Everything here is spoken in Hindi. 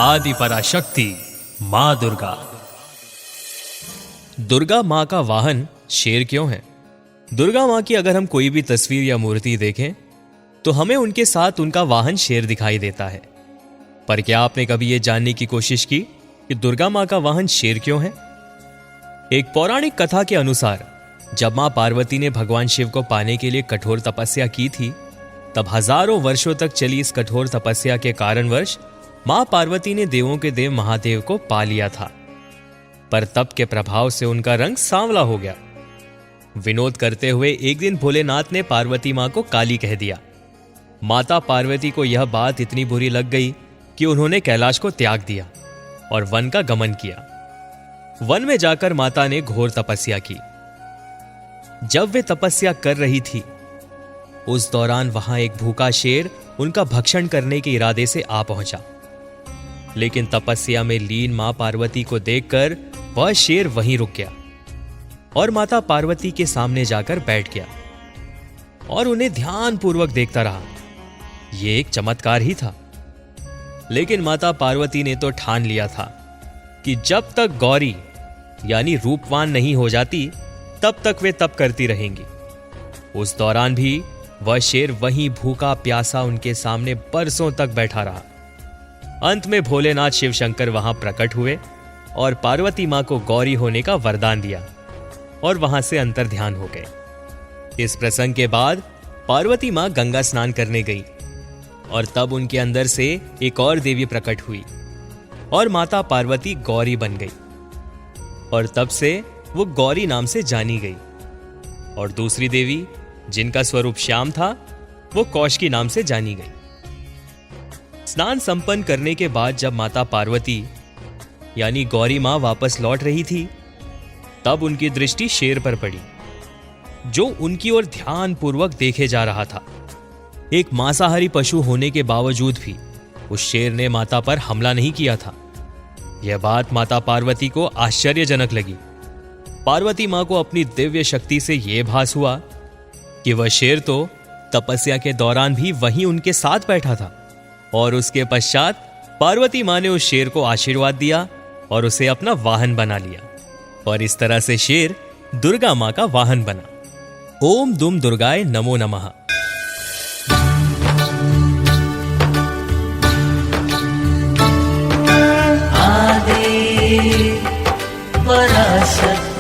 आदि पराशक्ति माँ दुर्गा। दुर्गा माँ का वाहन शेर क्यों है? दुर्गा माँ की अगर हम कोई भी तस्वीर या मूर्ति देखें तो हमें उनके साथ उनका वाहन शेर दिखाई देता है। पर क्या आपने कभी यह जानने की कोशिश की कि दुर्गा माँ का वाहन शेर क्यों है? एक पौराणिक कथा के अनुसार जब मां पार्वती ने भगवान शिव को पाने के लिए कठोर तपस्या की थी, तब हजारों वर्षों तक चली इस कठोर तपस्या के कारणवश मां पार्वती ने देवों के देव महादेव को पा लिया था। पर तप के प्रभाव से उनका रंग सांवला हो गया। विनोद करते हुए एक दिन भोलेनाथ ने पार्वती मां को काली कह दिया। माता पार्वती को यह बात इतनी बुरी लग गई कि उन्होंने कैलाश को त्याग दिया और वन का गमन किया। वन में जाकर माता ने घोर तपस्या की। जब वे तपस्या कर रही थी, उस दौरान वहां एक भूखा शेर उनका भक्षण करने के इरादे से आ पहुंचा। लेकिन तपस्या में लीन मां पार्वती को देखकर वह शेर वहीं रुक गया और माता पार्वती के सामने जाकर बैठ गया और उन्हें ध्यानपूर्वक देखता रहा। यह एक चमत्कार ही था। लेकिन माता पार्वती ने तो ठान लिया था कि जब तक गौरी यानी रूपवान नहीं हो जाती तब तक वे तप करती रहेंगी। उस दौरान भी वह शेर वहीं भूखा प्यासा उनके सामने बरसों तक बैठा रहा। अंत में भोलेनाथ शिव शंकर वहां प्रकट हुए और पार्वती मां को गौरी होने का वरदान दिया और वहां से अंतर्ध्यान हो गए। इस प्रसंग के बाद पार्वती मां गंगा स्नान करने गई और तब उनके अंदर से एक और देवी प्रकट हुई और माता पार्वती गौरी बन गई और तब से वो गौरी नाम से जानी गई। और दूसरी देवी जिनका स्वरूप श्याम था, वो कौशिकी नाम से जानी गई। स्नान संपन्न करने के बाद जब माता पार्वती यानी गौरी मां वापस लौट रही थी, तब उनकी दृष्टि शेर पर पड़ी जो उनकी ओर ध्यानपूर्वक देखे जा रहा था। एक मांसाहारी पशु होने के बावजूद भी उस शेर ने माता पर हमला नहीं किया था। यह बात माता पार्वती को आश्चर्यजनक लगी। पार्वती मां को अपनी दिव्य शक्ति से यह भास हुआ कि वह शेर तो तपस्या के दौरान भी वहीं उनके साथ बैठा था। और उसके पश्चात पार्वती मां ने उस शेर को आशीर्वाद दिया और उसे अपना वाहन बना लिया और इस तरह से शेर दुर्गा मां का वाहन बना। ओम दुम दुर्गाय नमो नमः। आदि पराशक्ति